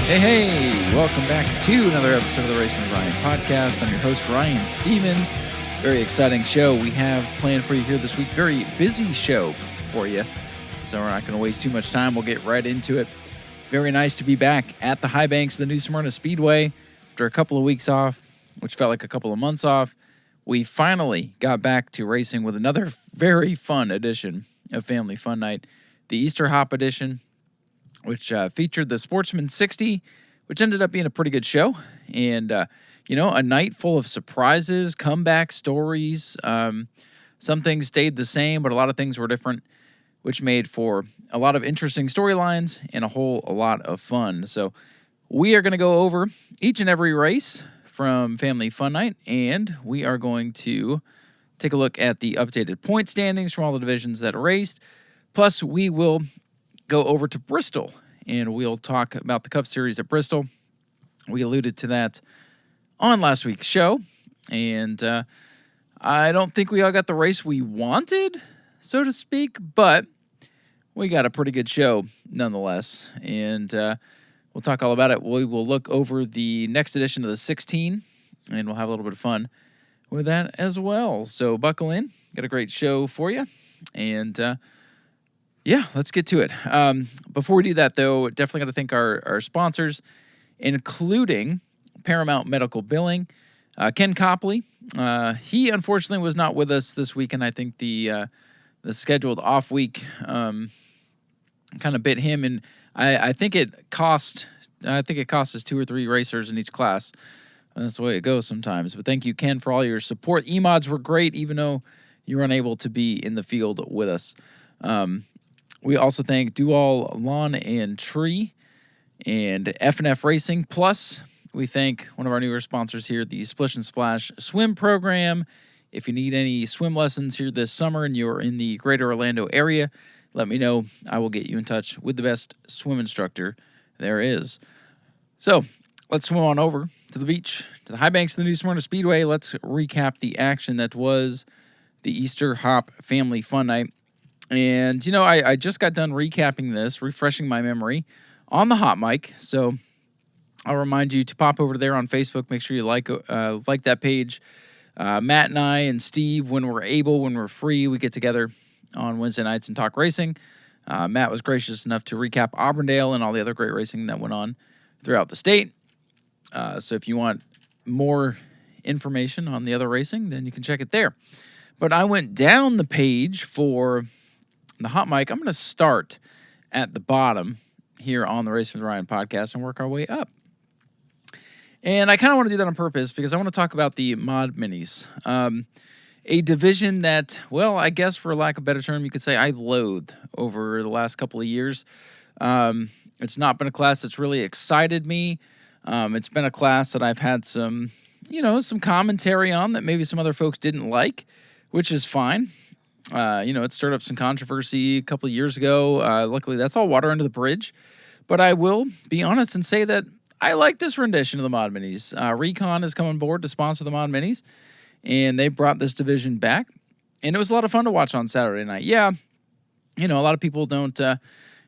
Hey, welcome back to another episode of the Racing with Ryan podcast. I'm your host, Ryan Stevens. Very exciting show we have planned for you here this week. Very busy show for you, so we're not going to waste too much time. We'll get right into it. Very nice to be back at the highbanks of the new Smyrna Speedway. After a couple of weeks off, which felt like a couple of months off, we finally got back to racing with another very fun edition of Family Fun Night, the Easter Hop edition, which featured the Sportsman 60, which ended up being a pretty good show. And, a night full of surprises, comeback stories. Some things stayed the same, but a lot of things were different, which made for a lot of interesting storylines and a lot of fun. So we are going to go over each and every race from Family Fun Night, and we are going to take a look at the updated point standings from all the divisions that raced. Plus, we will go over to Bristol, and we'll talk about the Cup Series at Bristol. We alluded to that on last week's show, and I don't think we all got the race we wanted, so to speak, but we got a pretty good show nonetheless, and we'll talk all about it. We will look over the next edition of the 16, and we'll have a little bit of fun with that as well. So buckle in. Got a great show for you, and let's get to it. Before we do that, though, definitely got to thank our sponsors, including Paramount Medical Billing. Ken Copley, he unfortunately was not with us this week, and I think the scheduled off week kind of bit him, and I think it cost us 2 or 3 racers in each class. That's the way it goes sometimes. But thank you, Ken, for all your support. E-mods were great, even though you were unable to be in the field with us. We also thank Do-All Lawn and Tree and F&F Racing. Plus, we thank one of our newer sponsors here, the Splish and Splash Swim Program. If you need any swim lessons here this summer and you're in the greater Orlando area, let me know. I will get you in touch with the best swim instructor there is. So, let's swim on over to the beach, to the high banks of the new Smyrna Speedway. Let's recap the action that was the Easter Hop Family Fun Night. And, I just got done recapping this, refreshing my memory on the hot mic. So I'll remind you to pop over there on Facebook. Make sure you like that page. Matt and I and Steve, when we're able, when we're free, we get together on Wednesday nights and talk racing. Matt was gracious enough to recap Auburndale and all the other great racing that went on throughout the state. So if you want more information on the other racing, then you can check it there. But I went down the page for the hot mic. I'm going to start at the bottom here on the Racing with Ryan podcast and work our way up. And I kind of want to do that on purpose because I want to talk about the mod minis. A division that, well, I guess for lack of a better term, you could say I've loathed over the last couple of years. It's not been a class that's really excited me. It's been a class that I've had some commentary on that maybe some other folks didn't like, which is fine. It stirred up some controversy a couple of years ago. Luckily, that's all water under the bridge. But I will be honest and say that I like this rendition of the Mod Minis. Recon has come on board to sponsor the Mod Minis, and they brought this division back. And it was a lot of fun to watch on Saturday night. Yeah, a lot of people don't, they're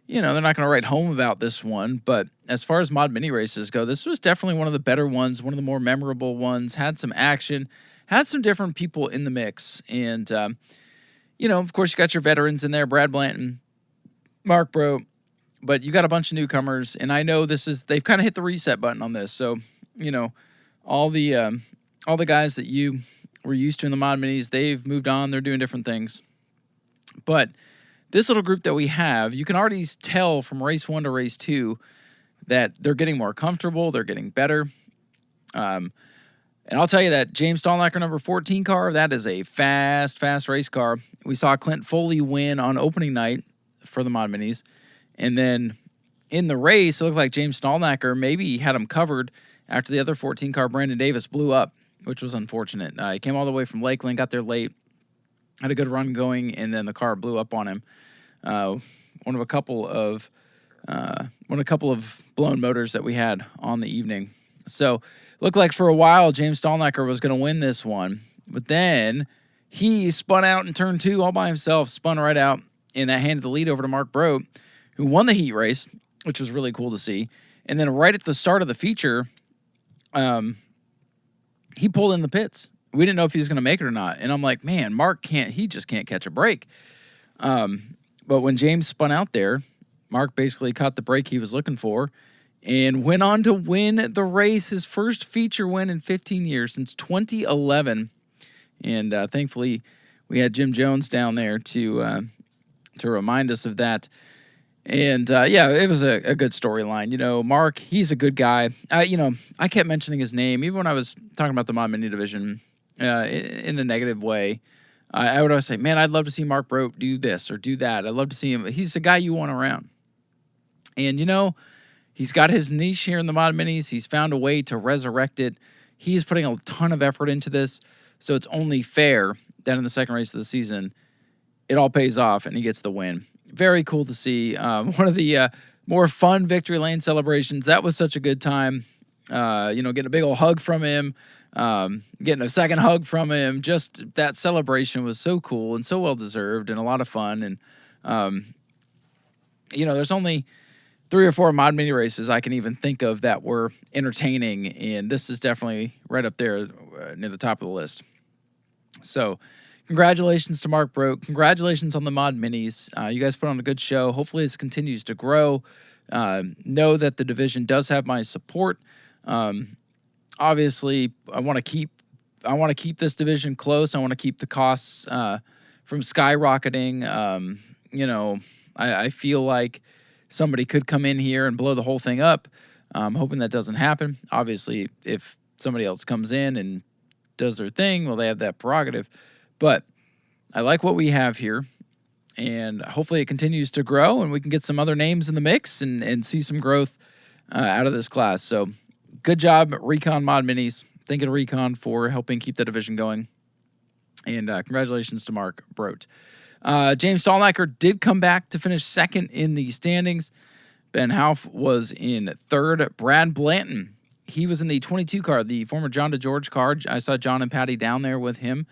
not going to write home about this one. But as far as Mod Mini races go, this was definitely one of the better ones, one of the more memorable ones, had some action, had some different people in the mix. And, of course, you got your veterans in there, Brad Blanton, Mark Bro, but you got a bunch of newcomers, and I know they've kind of hit the reset button on this. So, all the guys that you were used to in the Mod Minis, they've moved on, they're doing different things. But this little group that we have, you can already tell from race 1 to race 2 that they're getting more comfortable, they're getting better. And I'll tell you that James Stallnacker number 14 car, that is a fast race car. We saw Clint Foley win on opening night for the Mod Minis. And then in the race, it looked like James Stallnacker maybe had him covered after the other 14 car, Brandon Davis, blew up, which was unfortunate. He came all the way from Lakeland, got there late, had a good run going, and then the car blew up on him. One of a couple of blown motors that we had on the evening. So looked like for a while James Stallnacker was going to win this one, but then he spun out in turn 2 all by himself, spun right out, and that handed the lead over to Mark Bro, who won the heat race, which was really cool to see. And then right at the start of the feature, he pulled in the pits. We didn't know if he was going to make it or not. And I'm like, man, Mark just can't catch a break. But when James spun out there, Mark basically caught the break he was looking for and went on to win the race, his first feature win in 15 years, since 2011. And thankfully, we had Jim Jones down there to remind us of that. And, it was a good storyline. Mark, he's a good guy. I kept mentioning his name, even when I was talking about the Mod Mini division in a negative way. I would always say, man, I'd love to see Mark Brote do this or do that. I'd love to see him. He's the guy you want around. And, he's got his niche here in the Mod Minis. He's found a way to resurrect it. He's putting a ton of effort into this. So it's only fair that in the second race of the season, it all pays off and he gets the win. Very cool to see. One of the more fun victory lane celebrations. That was such a good time. Getting a big old hug from him, getting a second hug from him. Just that celebration was so cool and so well-deserved and a lot of fun. And, there's only 3 or 4 Mod Mini races I can even think of that were entertaining, and this is definitely right up there near the top of the list. So congratulations to Mark Brote. Congratulations on the Mod Minis. You guys put on a good show. Hopefully this continues to grow. Know that the division does have my support. Obviously, I want to keep this division close. I want to keep the costs from skyrocketing. I feel like somebody could come in here and blow the whole thing up. I'm hoping that doesn't happen. Obviously, if somebody else comes in and does their thing, well, they have that prerogative. But I like what we have here, and hopefully it continues to grow, and we can get some other names in the mix and see some growth out of this class. So good job, Recon Mod Minis. Thank you to Recon for helping keep the division going. And congratulations to Mark Brote. James Stallnacker did come back to finish second in the standings. Ben Hauff was in third. Brad Blanton, he was in the 22 car, the former John DeGeorge car. I saw John and Patty down there with him.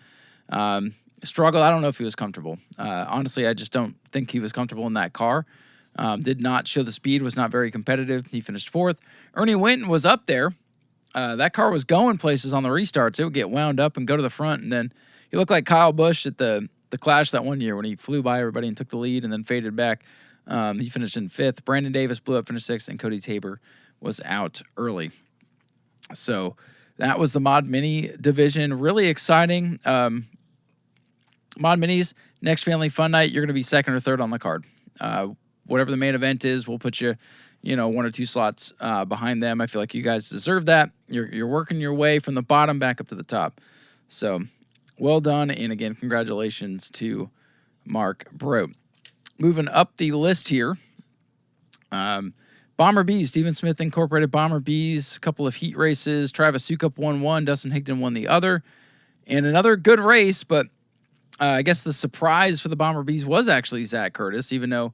Struggled. I don't know if he was comfortable. Honestly, I just don't think he was comfortable in that car. Did not show the speed, was not very competitive. He finished fourth. Ernie Winton was up there. That car was going places on the restarts. It would get wound up and go to the front, and then he looked like Kyle Busch at the Clash that one year when he flew by everybody and took the lead and then faded back. He finished in fifth. Brandon Davis blew up, finished sixth, and Cody Tabor was out early. So that was the Mod Mini division. Really exciting. Mod Minis, next Family Fun Night, you're going to be second or third on the card. Whatever the main event is, we'll put you, 1 or 2 slots behind them. I feel like you guys deserve that. You're working your way from the bottom back up to the top. So well done, and again, congratulations to Mark Brote. Moving up the list here, Bomber Bees, Stephen Smith Incorporated Bomber Bees, a couple of heat races. Travis Sukup won one, Dustin Higdon won the other. And another good race, but I guess the surprise for the Bomber Bees was actually Zach Curtis, even though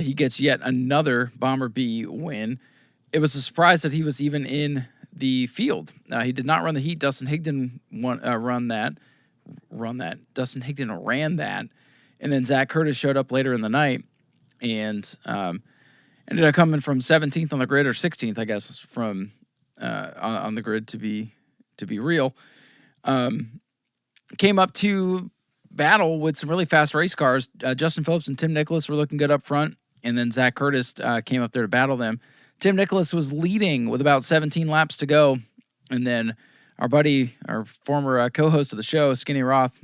he gets yet another Bomber Bee win. It was a surprise that he was even in the field. He did not run the heat. Dustin Higdon ran that. Dustin Higdon ran that. And then Zach Curtis showed up later in the night and ended up coming from 17th on the grid, or 16th, I guess, from on the grid to be real. Came up to battle with some really fast race cars. Justin Phillips and Tim Nicholas were looking good up front, and then Zach Curtis came up there to battle them. Tim Nicholas was leading with about 17 laps to go, and then our buddy, our former co-host of the show, Skinny Roth,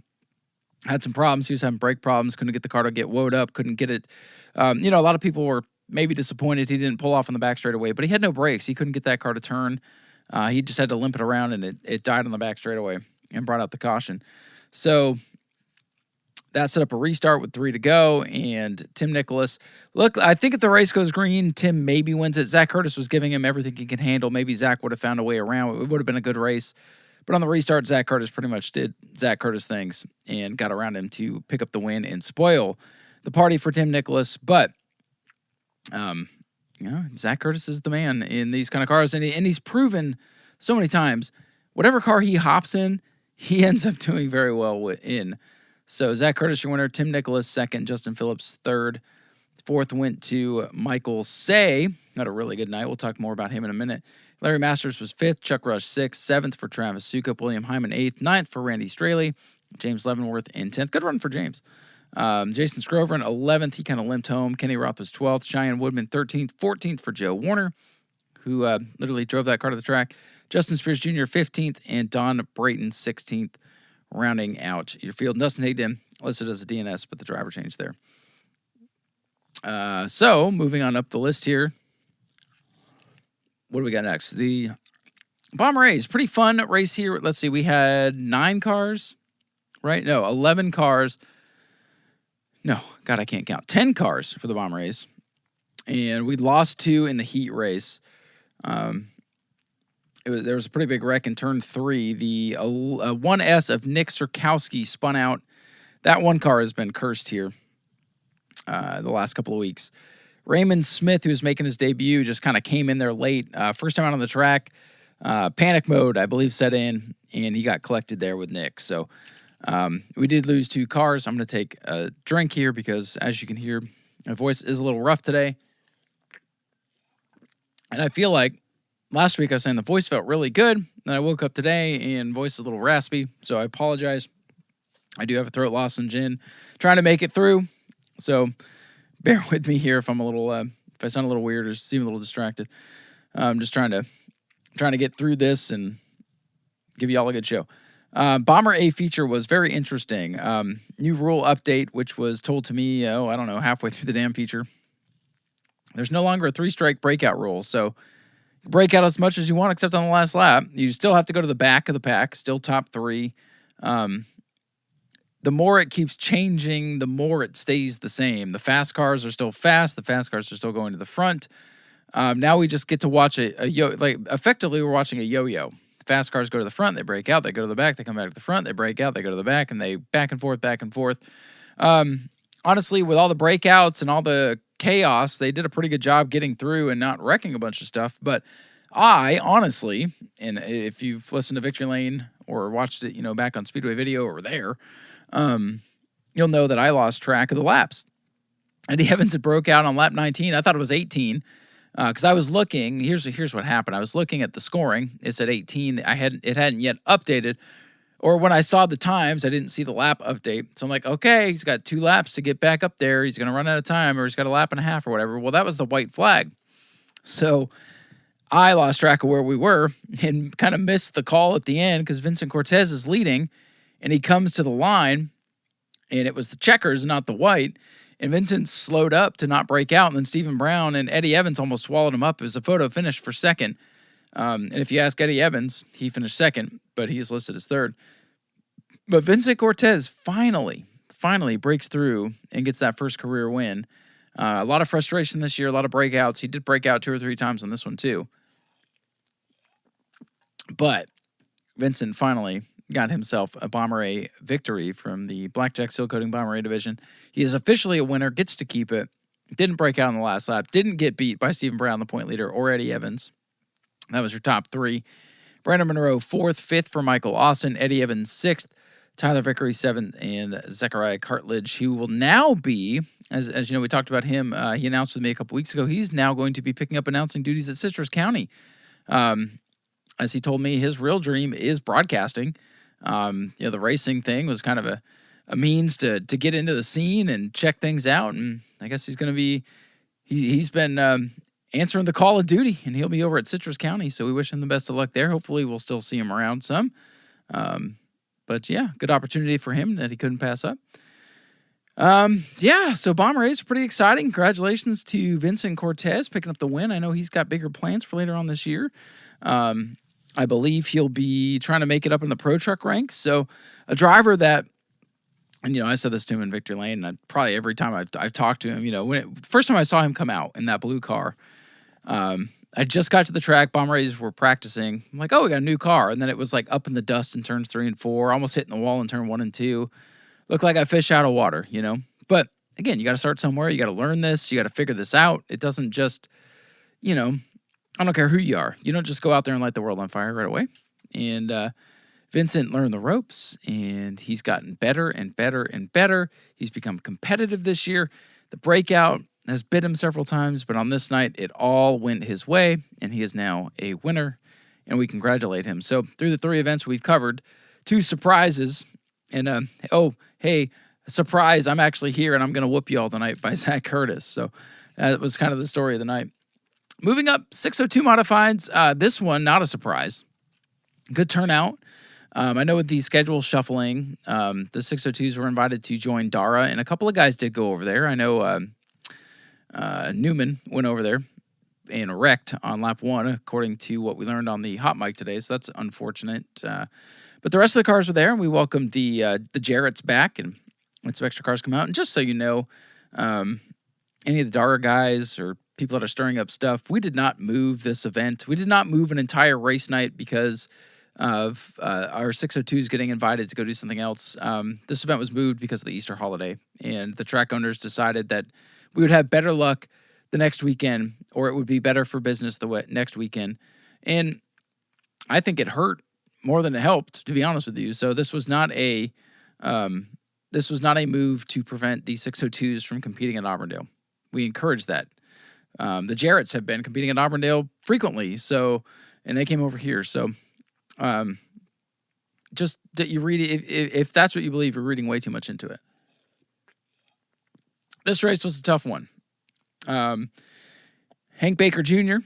had some problems. He was having brake problems, couldn't get the car to get woed up, couldn't get it. A lot of people were maybe disappointed he didn't pull off on the back straightaway, but he had no brakes. He couldn't get that car to turn. He just had to limp it around, and it died on the back straightaway and brought out the caution. So that set up a restart with 3 to go, and Tim Nicholas, look, I think if the race goes green, Tim maybe wins it. Zach Curtis was giving him everything he can handle. Maybe Zach would have found a way around. It would have been a good race. But on the restart, Zach Curtis pretty much did Zach Curtis things and got around him to pick up the win and spoil the party for Tim Nicholas. But, Zach Curtis is the man in these kind of cars, and he's proven so many times, whatever car he hops in, he ends up doing very well in. So Zach Curtis, your winner. Tim Nicholas, second. Justin Phillips, third. Fourth went to Michael Say. Had a really good night. We'll talk more about him in a minute. Larry Masters was fifth. Chuck Rush sixth. Seventh for Travis Sukup. William Hyman eighth. Ninth for Randy Straley. James Leavenworth in 10th. Good run for James. Jason Scrover 11th. He kind of limped home. Kenny Roth was 12th. Cheyenne Woodman 13th. 14th for Joe Warner, who literally drove that car to the track. Justin Spears Jr. 15th. And Don Brayton 16th, rounding out your field. Dustin Hayden listed as a DNS, but the driver changed there. So moving on up the list here. What do we got next? The Bomber A's. Pretty fun race here. Let's see. We had 9 cars, right? No, 11 cars. No, God, I can't count. 10 cars for the Bomber A's. And we lost 2 in the heat race. There was a pretty big wreck in turn 3. The 1S of Nick Sirkowski spun out. That one car has been cursed here the last couple of weeks. Raymond Smith, who was making his debut, just kind of came in there late. First time out on the track. Panic mode, I believe, set in, and he got collected there with Nick. So we did lose 2 cars. I'm going to take a drink here because, as you can hear, my voice is a little rough today. And I feel like last week I was saying the voice felt really good. Then I woke up today and voice is a little raspy. So I apologize. I do have a throat lozenge in. Trying to make it through. So bear with me here if I'm a little, if I sound a little weird or seem a little distracted. I'm just trying to get through this and give you all a good show. Bomber A feature was very interesting. New rule update, which was told to me, halfway through the damn feature. There's no longer a 3-strike breakout rule. So break out as much as you want, except on the last lap. You still have to go to the back of the pack, still top 3. The more it keeps changing, the more it stays the same. The fast cars are still fast. The fast cars are still going to the front. Now we just get to watch effectively we're watching a yo-yo. Fast cars go to the front, they break out, they go to the back, they come back to the front, they break out, they go to the back, and they back and forth, back and forth. Honestly, with all the breakouts and all the chaos, they did a pretty good job getting through and not wrecking a bunch of stuff. But I, honestly, and if you've listened to Victory Lane or watched it, back on Speedway Video or there, you'll know that I lost track of the laps. Eddie Evans had broke out on lap 19. I thought it was 18 because I was looking. Here's what happened. I was looking at the scoring. It said 18. It hadn't yet updated. Or when I saw the times, I didn't see the lap update. So I'm like, okay, he's got 2 laps to get back up there. He's going to run out of time, or he's got a lap and a half or whatever. Well, that was the white flag. So I lost track of where we were and kind of missed the call at the end because Vincent Cortez is leading, and he comes to the line, and it was the checkers, not the white. And Vincent slowed up to not break out, and then Stephen Brown and Eddie Evans almost swallowed him up. It was a photo finish for second. And if you ask Eddie Evans, he finished second, but he's listed as third. But Vincent Cortez finally breaks through and gets that first career win. A lot of frustration this year, a lot of breakouts. He did break out 2 or 3 times on this one too. But Vincent finally got himself a Bomber A victory from the Blackjack Seal Coating Bomber A division. He is officially a winner, gets to keep it. Didn't break out on the last lap. Didn't get beat by Stephen Brown, the point leader, or Eddie Evans. That was your top 3. Brandon Monroe, 4th. 5th for Michael Austin. Eddie Evans, 6th. Tyler Vickery, 7th. And Zechariah Cartledge, who will now be, as you know, we talked about him. He announced with me a couple weeks ago. He's now going to be picking up announcing duties at Citrus County. As he told me, his real dream is broadcasting. The racing thing was kind of a means to get into the scene and check things out. And I guess he's going to be, he's been answering the call of duty, and he'll be over at Citrus County. So we wish him the best of luck there. Hopefully we'll still see him around some. But yeah, good opportunity for him that he couldn't pass up. So Bomber A's are pretty exciting. Congratulations to Vincent Cortez picking up the win. I know he's got bigger plans for later on this year. I believe he'll be trying to make it up in the pro truck ranks. So a driver that, and I said this to him in Victory Lane, and probably every time I've talked to him, the first time I saw him come out in that blue car, I just got to the track. Bomber A's were practicing. I'm like, oh, we got a new car. And then it was like up in the dust in turns 3 and 4, almost hitting the wall in turn 1 and 2. Looked like I fish out of water, But again, you got to start somewhere. You got to learn this. You got to figure this out. It doesn't just, I don't care who you are. You don't just go out there and light the world on fire right away. And Vincent learned the ropes, and he's gotten better and better and better. He's become competitive this year. The breakout, has bit him several times, but on this night, it all went his way, and he is now a winner, and we congratulate him. So through the 3 events we've covered, 2 surprises, and hey, surprise, I'm actually here, and I'm going to whoop you all tonight by Zach Curtis. So that was kind of the story of the night. Moving up, 602 modifieds. This one, not a surprise. Good turnout. I know with the schedule shuffling, the 602s were invited to join Dara, and a couple of guys did go over there. I know Newman went over there and wrecked on lap 1, according to what we learned on the hot mic today, so that's unfortunate. But the rest of the cars were there, and we welcomed the Jarretts back, and when some extra cars come out. And just so you know, any of the Dara guys or people that are stirring up stuff, we did not move this event. We did not move an entire race night because of our 602s getting invited to go do something else. This event was moved because of the Easter holiday, and the track owners decided that we would have better luck the next weekend, or it would be better for business the next weekend. And I think it hurt more than it helped, to be honest with you. So this was not a move to prevent the 602s from competing at Auburndale. We encourage that. The Jarretts have been competing at Auburndale frequently, and they came over here. So just that you read it, if that's what you believe, you're reading way too much into it. This race was a tough one. Hank Baker Jr.,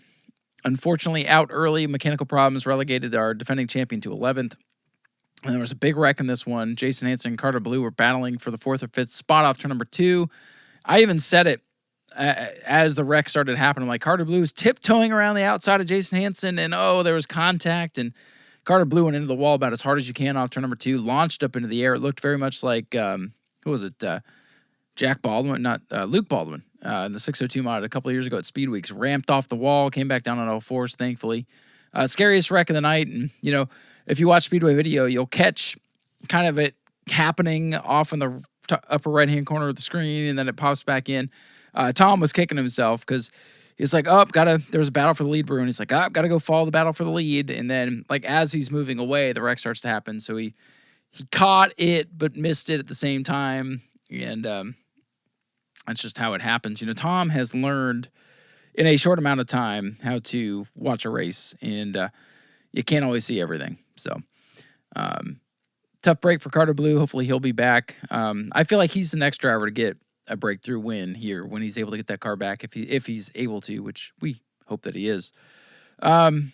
unfortunately out early, mechanical problems relegated our defending champion to 11th. And there was a big wreck in this one. Jason Hansen and Carter Blue were battling for the 4th or 5th spot off turn number 2. I even said it as the wreck started happening. I'm like, Carter Blue was tiptoeing around the outside of Jason Hansen, and there was contact, and Carter Blue went into the wall about as hard as you can off turn number 2, launched up into the air. It looked very much like, who was it? Jack Baldwin, not Luke Baldwin, in the 602 mod a couple of years ago at Speed Weeks, ramped off the wall, came back down on all fours, thankfully. Scariest wreck of the night, and, if you watch Speedway video, you'll catch kind of it happening off in the upper right-hand corner of the screen, and then it pops back in. Tom was kicking himself because he's like, there was a battle for the lead, Bruin. He's like, gotta go follow the battle for the lead. And then, as he's moving away, the wreck starts to happen. So he caught it, but missed it at the same time. And that's just how it happens. Tom has learned in a short amount of time how to watch a race, and you can't always see everything. So, tough break for Carter Blue. Hopefully he'll be back. I feel like he's the next driver to get a breakthrough win here when he's able to get that car back, if he's able to, which we hope that he is. Some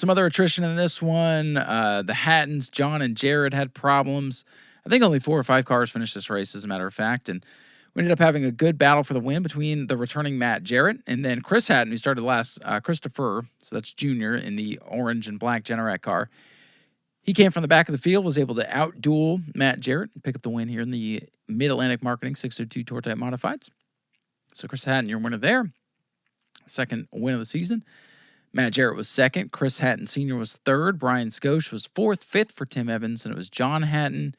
other attrition in this one. The Hattons, John and Jared, had problems. I think only 4 or 5 cars finished this race, as a matter of fact, and we ended up having a good battle for the win between the returning Matt Jarrett and then Chris Hatton, who started last, Christopher, so that's Junior, in the orange and black Generac car. He came from the back of the field, was able to outduel Matt Jarrett and pick up the win here in the Mid-Atlantic Marketing 602 Tour Type Modifieds. So Chris Hatton, your winner there. Second win of the season. Matt Jarrett was second. Chris Hatton Sr. was third. Brian Skosh was fourth. Fifth for Tim Evans. And it was John Hatton,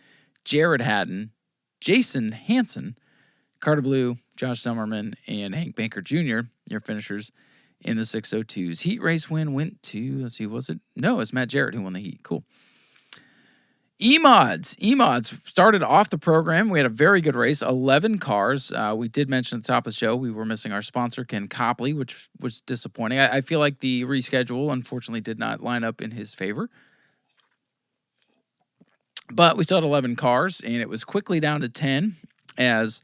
Jared Hatton, Jason Hansen, Carter Blue, Josh Summerman, and Hank Baker Jr., your finishers in the 602s. Heat race win went to, let's see, was it? No, it was Matt Jarrett who won the heat. Cool. E-Mods started off the program. We had a very good race, 11 cars. We did mention at the top of the show we were missing our sponsor, Ken Copley, which was disappointing. I feel like the reschedule, unfortunately, did not line up in his favor. But we still had 11 cars, and it was quickly down to 10 as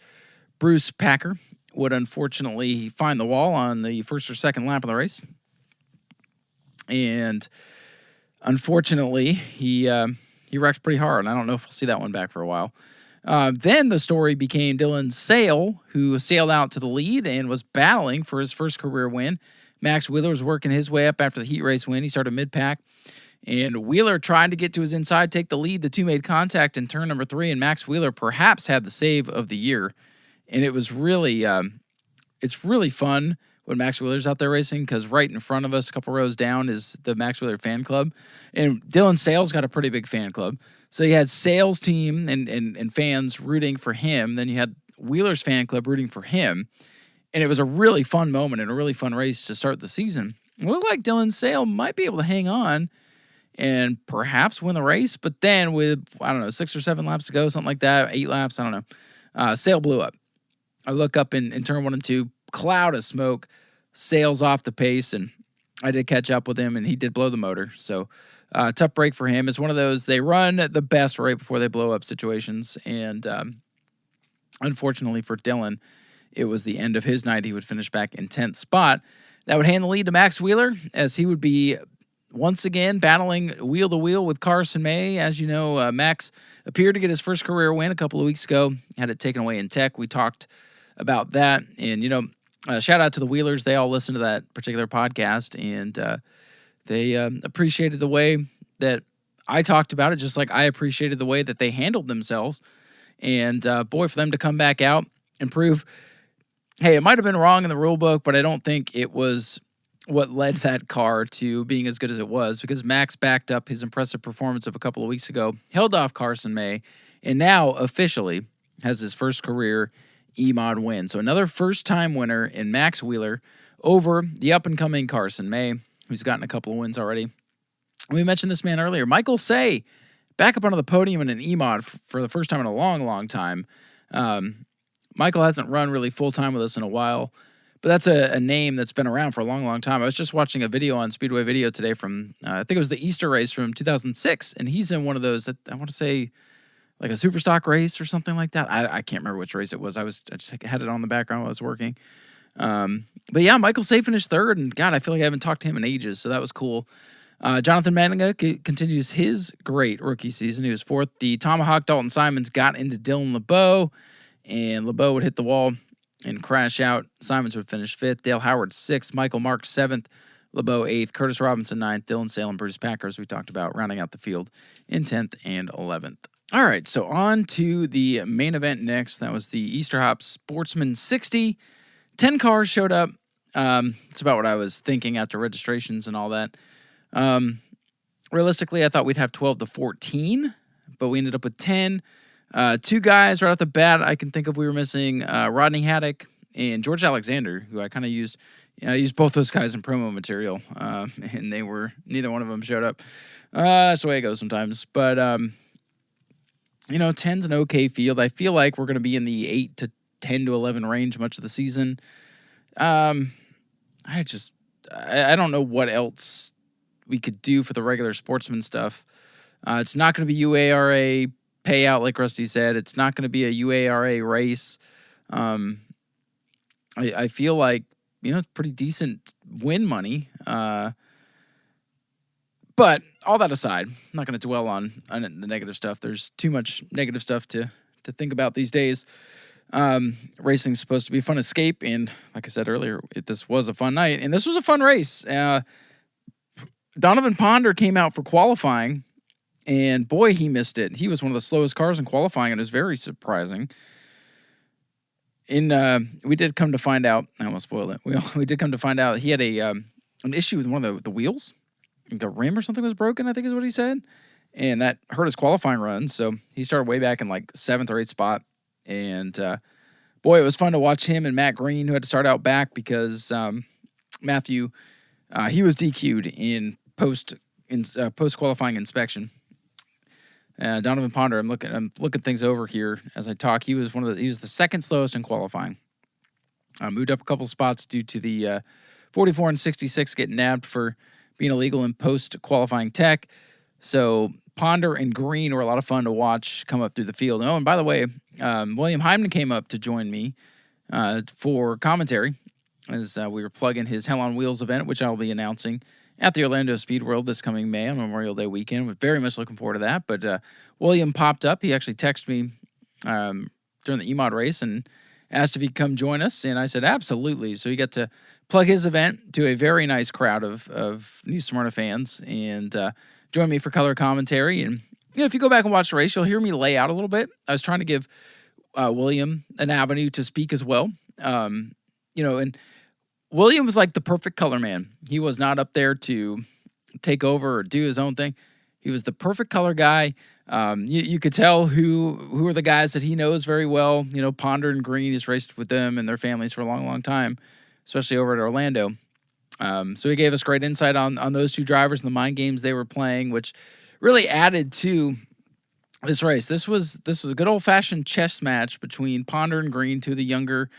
Bruce Packer would unfortunately find the wall on the first or second lap of the race. And unfortunately, he wrecked pretty hard. I don't know if we'll see that one back for a while. Then the story became Dylan Sale, who sailed out to the lead and was battling for his first career win. Max Wheeler was working his way up after the heat race win. He started mid-pack, and Wheeler tried to get to his inside, take the lead. The two made contact in turn number 3, and Max Wheeler perhaps had the save of the year. And it was really, it's really fun when Max Wheeler's out there racing, because right in front of us, a couple rows down, is the Max Wheeler fan club. And Dylan Sale's got a pretty big fan club. So you had Sale's team and fans rooting for him. Then you had Wheeler's fan club rooting for him. And it was a really fun moment and a really fun race to start the season. It looked like Dylan Sale might be able to hang on and perhaps win the race. But then with, 6 or 7 laps to go, something like that, 8 laps, I don't know, Sale blew up. I look up in turn 1 and 2, cloud of smoke, sails off the pace, and I did catch up with him, and he did blow the motor. So tough break for him. It's one of those, they run the best right before they blow up situations. And unfortunately for Dylan, it was the end of his night. He would finish back in 10th spot. That would hand the lead to Max Wheeler, as he would be once again battling wheel to wheel with Carson May. As you know, Max appeared to get his first career win a couple of weeks ago, had it taken away in Tech. We talked about that. And, shout out to the Wheelers. They all listened to that particular podcast, and they appreciated the way that I talked about it, just like I appreciated the way that they handled themselves. And, boy, for them to come back out and prove, hey, it might have been wrong in the rule book, but I don't think it was what led that car to being as good as it was, because Max backed up his impressive performance of a couple of weeks ago, held off Carson May, and now officially has his first career E-Mod win. So another first-time winner in Max Wheeler over the up-and-coming Carson May, who's gotten a couple of wins already. We mentioned this man earlier, Michael Say, back up onto the podium in an E-Mod for the first time in a long, long time. Michael hasn't run really full-time with us in a while, but that's a name that's been around for a long, long time. I was just watching a video on Speedway Video today from, I think it was the Easter race from 2006, and he's in one of those, that I want to say, like a super stock race or something like that. I can't remember which race it was. I just had it on the background while I was working. But yeah, Michael Say finished third, and God, I feel like I haven't talked to him in ages, so that was cool. Jonathan Manninga continues his great rookie season. He was fourth. The Tomahawk Dalton Simons got into Dylan LeBeau, and LeBeau would hit the wall and crash out. Simons would finish fifth. Dale Howard sixth. Michael Marks seventh. LeBeau eighth. Curtis Robinson ninth. Dylan Salem, Bruce Packers, we talked about, rounding out the field in 10th and 11th. All right, so on to the main event next. That was the Easter Hop Sportsman 60. 10 cars showed up. It's about what I was thinking after registrations and all that. Realistically, I thought we'd have 12 to 14, but we ended up with 10. Two guys right off the bat I can think of we were missing, Rodney Haddock and George Alexander, who I kind of used. I used both those guys in promo material, and neither one of them showed up. That's the way it goes sometimes. But, 10's an okay field. I feel like we're going to be in the 8 to 10 to 11 range much of the season. I don't know what else we could do for the regular sportsman stuff. It's not going to be UARA payout, like Rusty said. It's not going to be a UARA race. I feel like, it's pretty decent win money. But all that aside, I'm not going to dwell on the negative stuff. There's too much negative stuff to think about these days. Racing is supposed to be a fun escape, and like I said earlier, this was a fun night, and this was a fun race. Donovan Ponder came out for qualifying, and boy, he missed it. He was one of the slowest cars in qualifying, and it was very surprising. We did come to find out, I almost spoiled it. We did come to find out he had an issue with one of the wheels. The rim or something was broken, I think is what he said. And that hurt his qualifying run. So he started way back in like 7th or 8th spot. And boy, it was fun to watch him and Matt Green, who had to start out back because Matthew, he was DQ'd in post-qualifying inspection. Donovan Ponder, I'm looking things over here as I talk. He was the second slowest in qualifying. Moved up a couple spots due to the 44 and 66 getting nabbed for being illegal in post-qualifying tech. So Ponder and Green were a lot of fun to watch come up through the field. Oh, and by the way, William Hyman came up to join me for commentary as we were plugging his Hell on Wheels event, which I'll be announcing at the Orlando Speed World this coming May on Memorial Day weekend. We're very much looking forward to that. But William popped up. He actually texted me during the E-Mod race and asked if he'd come join us, and I said absolutely. So he got to plug his event to a very nice crowd of New Smyrna fans and join me for color commentary. And if you go back and watch the race, you'll hear me lay out a little bit. I was trying to give William an avenue to speak as well. And William was like the perfect color man. He was not up there to take over or do his own thing. He was the perfect color guy. You could tell who are the guys that he knows very well. Ponder and Green, he's raced with them and their families for a long, long time, especially over at Orlando. So he gave us great insight on those two drivers and the mind games they were playing, which really added to this race. This was a good old-fashioned chess match between Ponder and Green, two of the younger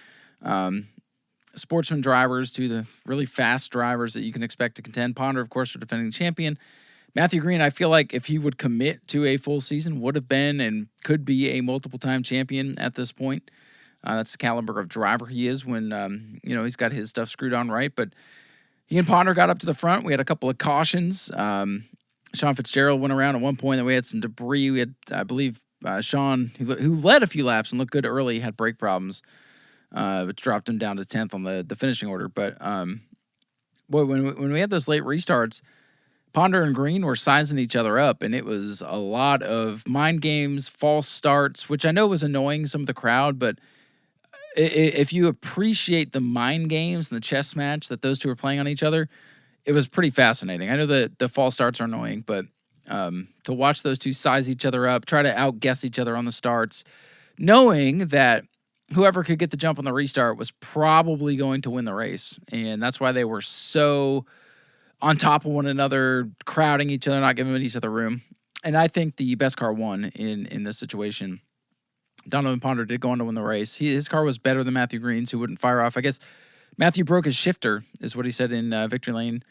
sportsman drivers, two of the really fast drivers that you can expect to contend. Ponder, of course, the defending champion. Matthew Green, I feel like if he would commit to a full season, would have been and could be a multiple-time champion at this point. That's the caliber of driver he is when, he's got his stuff screwed on right. But he and Ponder got up to the front. We had a couple of cautions. Sean Fitzgerald went around at one point, and we had some debris. We had, I believe, Sean, who led a few laps and looked good early, had brake problems, which dropped him down to 10th on the finishing order. But, when we had those late restarts, Ponder and Green were sizing each other up, and it was a lot of mind games, false starts, which I know was annoying some of the crowd, but if you appreciate the mind games and the chess match that those two are playing on each other, it was pretty fascinating. I know that the false starts are annoying, but to watch those two size each other up, try to outguess each other on the starts, knowing that whoever could get the jump on the restart was probably going to win the race, and that's why they were so on top of one another, crowding each other, not giving each other room. And I think the best car won in this situation. Donovan Ponder did go on to win the race. His car was better than Matthew Green's, who wouldn't fire off. I guess Matthew broke his shifter, is what he said in victory lane.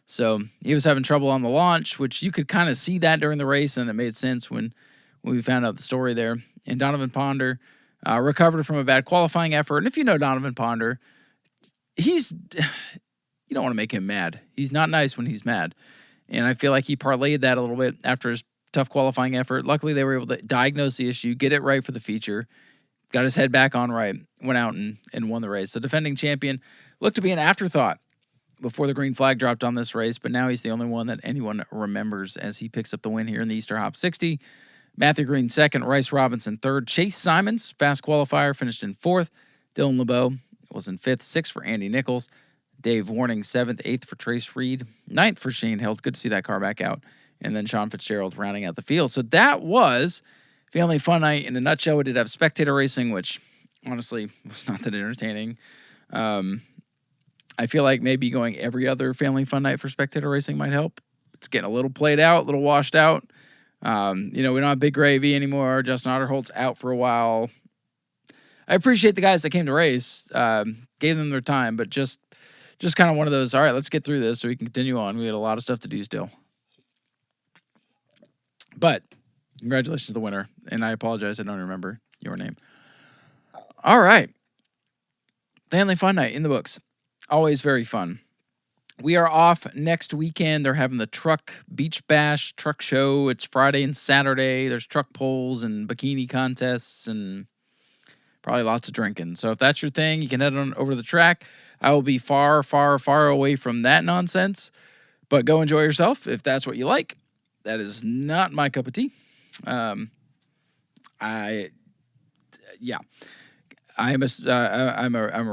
So he was having trouble on the launch, which you could kind of see that during the race, and it made sense when we found out the story there. And Donovan Ponder recovered from a bad qualifying effort. And if you know Donovan Ponder, you don't want to make him mad. He's not nice when he's mad. And I feel like he parlayed that a little bit after his tough qualifying effort. Luckily, they were able to diagnose the issue, get it right for the feature, got his head back on right, went out and won the race. The defending champion looked to be an afterthought before the green flag dropped on this race, but now he's the only one that anyone remembers as he picks up the win here in the Easter Hop 60. Matthew Green second, Rice Robinson third. Chase Simons, fast qualifier, finished in fourth. Dylan LeBeau was in fifth, sixth for Andy Nichols. Dave Warning, 7th, 8th for Trace Reed, 9th for Shane Hilt. Good to see that car back out. And then Sean Fitzgerald rounding out the field. So that was Family Fun Night in a nutshell. We did have spectator racing, which honestly was not that entertaining. I feel like maybe going every other Family Fun Night for spectator racing might help. It's getting a little played out, a little washed out. We don't have Big Gravy anymore. Justin Otterholt's out for a while. I appreciate the guys that came to race, gave them their time, but just kind of one of those, all right, let's get through this so we can continue on. We had a lot of stuff to do still. But congratulations to the winner. And I apologize, I don't remember your name. All right. Family Fun Night in the books. Always very fun. We are off next weekend. They're having the Truck Beach Bash truck show. It's Friday and Saturday. There's truck polls and bikini contests and probably lots of drinking. So if that's your thing, you can head on over to the track. I will be far, far, far away from that nonsense, but go enjoy yourself if that's what you like. That is not my cup of tea. I'm a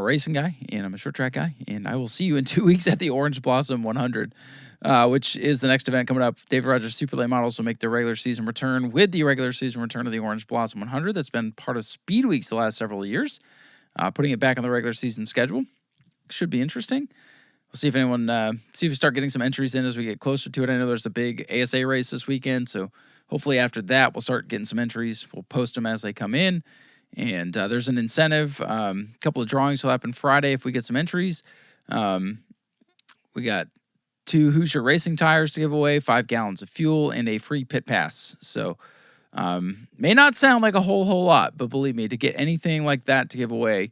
racing guy and I'm a short track guy, and I will see you in 2 weeks at the Orange Blossom 100, which is the next event coming up. David Rogers Super Late Models will make their regular season return with the regular season return of the Orange Blossom 100. That's been part of Speed Weeks the last several years, putting it back on the regular season schedule. Should be interesting. We'll see if we start getting some entries in as we get closer to it. I know there's a big ASA race this weekend, so hopefully after that we'll start getting some entries. We'll post them as they come in, and there's an incentive. A couple of drawings will happen Friday if we get some entries. We got 2 Hoosier Racing tires to give away, 5 gallons of fuel, and a free pit pass. So may not sound like a whole lot, but believe me, to get anything like that to give away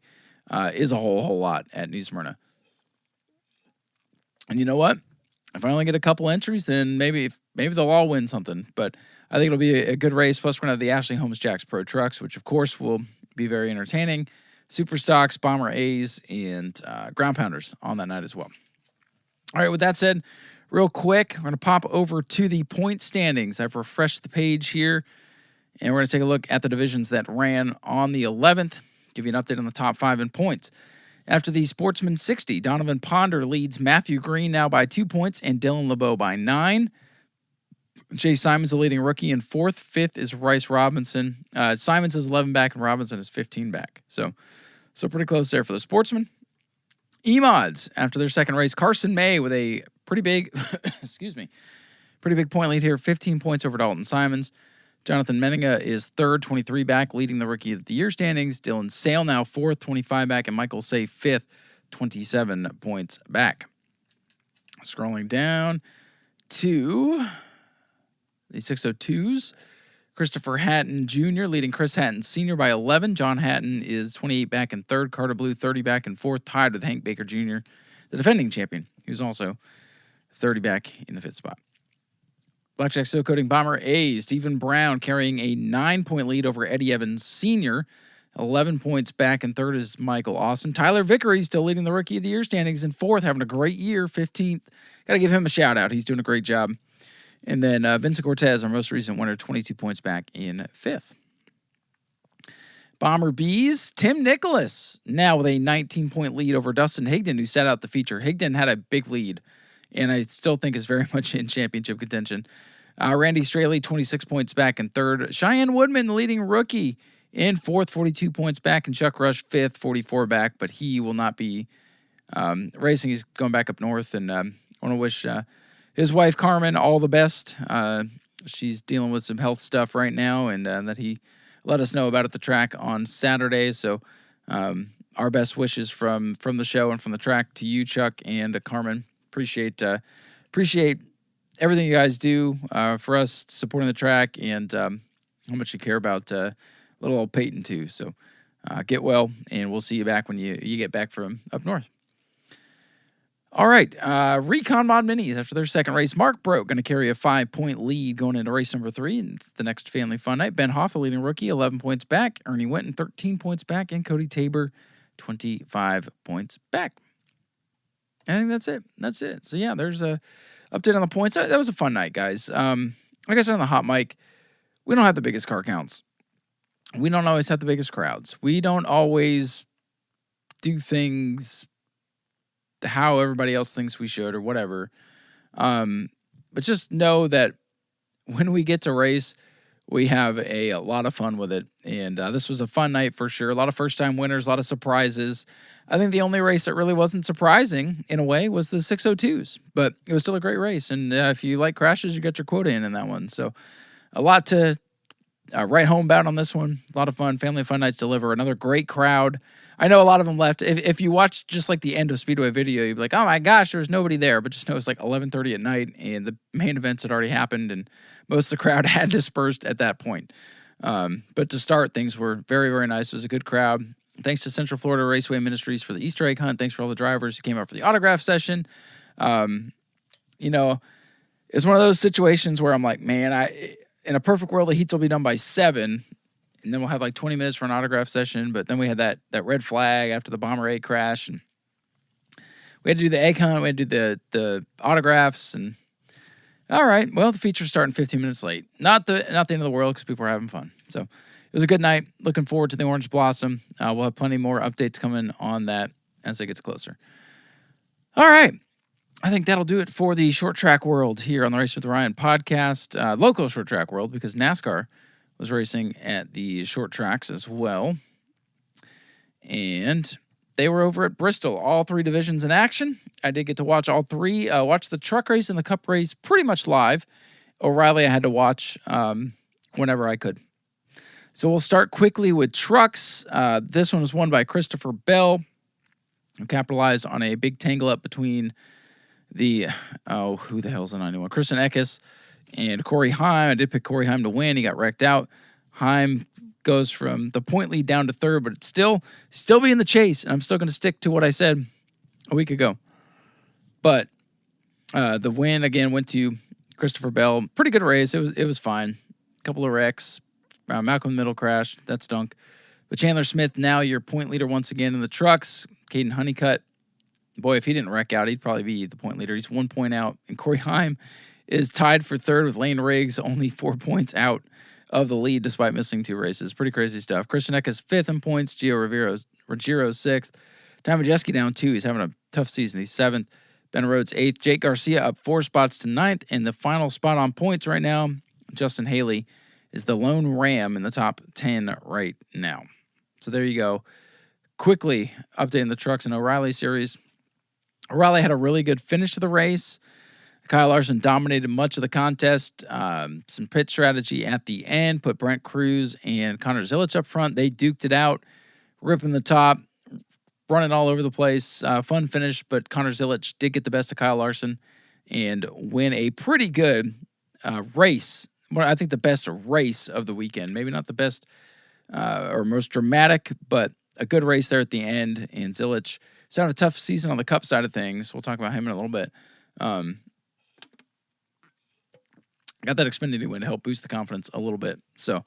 is a whole lot at New Smyrna. And you know what? If I only get a couple entries, then maybe they'll all win something. But I think it'll be a good race. Plus, we're going to have the Ashley Holmes Jacks Pro Trucks, which, of course, will be very entertaining. Super Stocks, Bomber A's, and Ground Pounders on that night as well. All right, with that said, real quick, we're going to pop over to the point standings. I've refreshed the page here, and we're going to take a look at the divisions that ran on the 11th, give you an update on the top 5 in points. After the Sportsman 60, Donovan Ponder leads Matthew Green now by 2 points and Dylan LeBeau by 9. Chase Simons, the leading rookie, in 4th. 5th is Rice Robinson. Simons is 11 back and Robinson is 15 back. So pretty close there for the Sportsman. E-Mods, after their second race, Carson May with a pretty big, pretty big point lead here, 15 points over Dalton Simons. Jonathan Meninga is third, 23 back, leading the Rookie of the Year standings. Dylan Sale now fourth, 25 back, and Michael Say fifth, 27 points back. Scrolling down to the 602s. Christopher Hatton Jr. leading Chris Hatton Sr. by 11. John Hatton is 28 back in third. Carter Blue 30 back in fourth, tied with Hank Baker Jr., the defending champion. He was also 30 back in the fifth spot. Blackjack Steel Coating Bomber A, Stephen Brown carrying a 9-point lead over Eddie Evans Sr. 11 points back in third is Michael Austin. Tyler Vickery still leading the Rookie of the Year standings in fourth, having a great year, 15th. Got to give him a shout out. He's doing a great job. And then Vincent Cortez, our most recent winner, 22 points back in fifth. Bomber B's, Tim Nicholas, now with a 19-point lead over Dustin Higdon, who sat out the feature. Higdon had a big lead, and I still think is very much in championship contention. Randy Straley, 26 points back in third. Cheyenne Woodman, the leading rookie, in fourth, 42 points back. And Chuck Rush, fifth, 44 back. But he will not be racing. He's going back up north. And I want to wish his wife, Carmen, all the best. She's dealing with some health stuff right now, and that he let us know about at the track on Saturday. So our best wishes from the show and from the track to you, Chuck, and Carmen. Appreciate everything you guys do for us, supporting the track, and how much you care about little old Peyton too. So get well, and we'll see you back when you get back from up north. All right, Recon Mod Minis after their second race. Mark Broke going to carry a 5-point lead going into race number 3 in the next Family Fun Night. Ben Hoff, the leading rookie, 11 points back. Ernie Winton, 13 points back. And Cody Tabor, 25 points back. I think that's it. That's it. So, yeah, there's a update on the points. That was a fun night, guys. Like I said on the hot mic, we don't have the biggest car counts. We don't always have the biggest crowds. We don't always do things how everybody else thinks we should or whatever. But just know that when we get to race, we have a lot of fun with it. And this was a fun night for sure. A lot of first-time winners, a lot of surprises. I think the only race that really wasn't surprising in a way was the 602s. But it was still a great race. And if you like crashes, you got your quota in that one. So a lot to write home about on this one. A lot of fun. Family Fun Nights deliver. Another great crowd. I know a lot of them left. If you watch just like the end of Speedway video, you'd be like, oh my gosh, there's nobody there. But just know it's like 11:30 at night, and the main events had already happened, and most of the crowd had dispersed at that point. But to start, things were very, very nice. It was a good crowd. Thanks to Central Florida Raceway Ministries for the Easter egg hunt. Thanks for all the drivers who came out for the autograph session. It's one of those situations where I'm like, man, in a perfect world, the heats will be done by 7. And then we'll have like 20 minutes for an autograph session. But then we had that red flag after the Bomber A crash. And we had to do the egg hunt. We had to do the autographs. And all right, well, the feature's starting 15 minutes late. Not the end of the world because people are having fun. So it was a good night. Looking forward to the Orange Blossom. We'll have plenty more updates coming on that as it gets closer. All right. I think that'll do it for the short track world here on the Race with Ryan podcast. Local short track world, because NASCAR was racing at the short tracks as well. And they were over at Bristol, all 3 divisions in action. I did get to watch all 3. Watch the truck race and the cup race pretty much live. O'Reilly I had to watch whenever I could. So we'll start quickly with trucks. This one was won by Christopher Bell, who capitalized on a big tangle-up between who the hell's the 91? Christian Eckes and Corey Heim. I did pick Corey Heim to win. He got wrecked out. Heim goes from the point lead down to third, but it's still be in the chase. And I'm still going to stick to what I said a week ago. But the win again went to Christopher Bell. Pretty good race. It was fine. A couple of wrecks. Malcolm Middle crash. That stunk. But Chandler Smith now your point leader once again in the trucks. Caden Honeycutt. Boy, if he didn't wreck out, he'd probably be the point leader. He's 1 point out. And Corey Heim is tied for third with Lane Riggs, only 4 points out of the lead despite missing 2 races. Pretty crazy stuff. Christian Eck is 5th in points. Ruggiero 6th. Ty Majeski down 2. He's having a tough season. He's 7th. Ben Rhodes 8th. Jake Garcia up 4 spots to 9th. And the final spot on points right now, Justin Haley is the lone Ram in the top 10 right now. So there you go. Quickly updating the trucks and O'Reilly series. O'Reilly had a really good finish to the race. Kyle Larson dominated much of the contest. Some pit strategy at the end, put Brent Cruz and Connor Zilic up front. They duked it out, ripping the top, running all over the place. Fun finish, but Connor Zilic did get the best of Kyle Larson and win a pretty good race. I think the best race of the weekend. Maybe not the best or most dramatic, but a good race there at the end. And Zilic had a tough season on the Cup side of things. We'll talk about him in a little bit. Got that Xfinity win to help boost the confidence a little bit. So,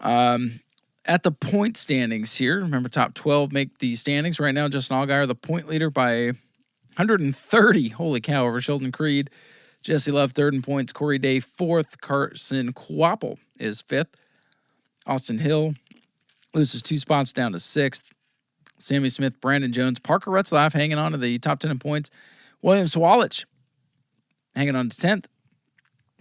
at the point standings here, remember top 12 make the standings. Right now, Justin Allgaier, the point leader by 130. Holy cow, over Sheldon Creed. Jesse Love, third in points. Corey Day, fourth. Carson Kvapil is fifth. Austin Hill loses 2 spots down to sixth. Sammy Smith, Brandon Jones, Parker Retzlaff hanging on to the top 10 in points. William Sawalich hanging on to 10th.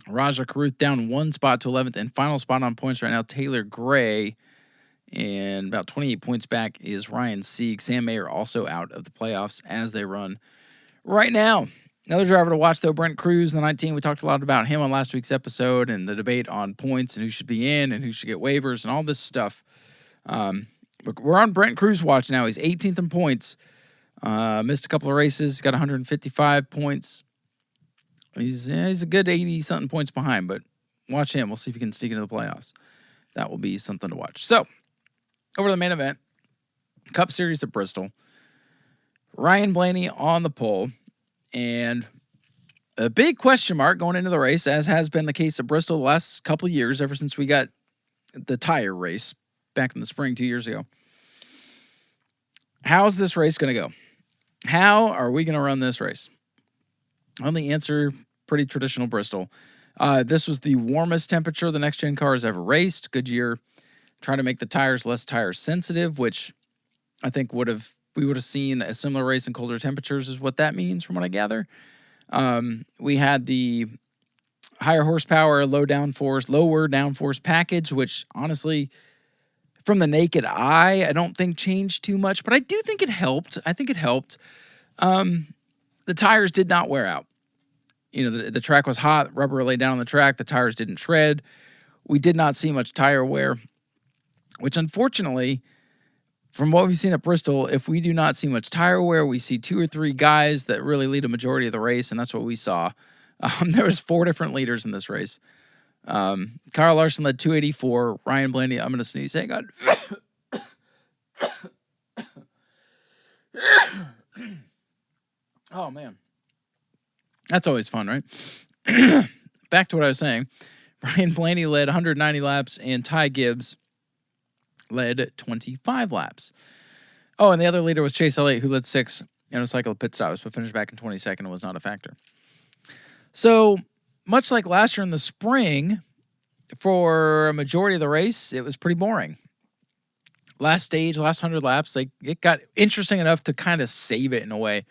Raja Karuth down 1 spot to 11th. And final spot on points right now, Taylor Gray. And about 28 points back is Ryan Sieg. Sam Mayer also out of the playoffs as they run right now. Another driver to watch, though, Brent Cruz, the 19. We talked a lot about him on last week's episode and the debate on points and who should be in and who should get waivers and all this stuff. We're on Brent Cruz watch now. He's 18th in points. Missed a couple of races. Got 155 points. He's a good 80-something points behind, but watch him. We'll see if he can sneak into the playoffs. That will be something to watch. So, over to the main event. Cup Series at Bristol. Ryan Blaney on the pole. And a big question mark going into the race, as has been the case at Bristol the last couple of years, ever since we got the tire race back in the spring 2 years ago. How's this race going to go? How are we going to run this race? On the answer, pretty traditional Bristol. This was the warmest temperature the next-gen car has ever raced. Goodyear trying to make the tires less tire sensitive, which I think we would have seen a similar race in colder temperatures is what that means from what I gather. We had the higher horsepower, lower downforce package, which honestly, from the naked eye, I don't think changed too much, but I do think it helped. I think it helped. The tires did not wear out. The track was hot, rubber laid down on the track, the tires didn't shred. We did not see much tire wear, which unfortunately, from what we've seen at Bristol, if we do not see much tire wear, we see 2 or 3 guys that really lead a majority of the race, and that's what we saw. There was 4 different leaders in this race. Kyle Larson led 284. Ryan Blaney, I'm going to sneeze. Hang on. Oh, man. That's always fun, right? Back to what I was saying. Ryan Blaney led 190 laps, and Ty Gibbs led 25 laps. Oh, and the other leader was Chase Elliott, who led 6 in a cycle of pit stops, but finished back in 22nd and was not a factor. So, much like last year in the spring, for a majority of the race, it was pretty boring. Last 100 laps, it got interesting enough to kind of save it in a way.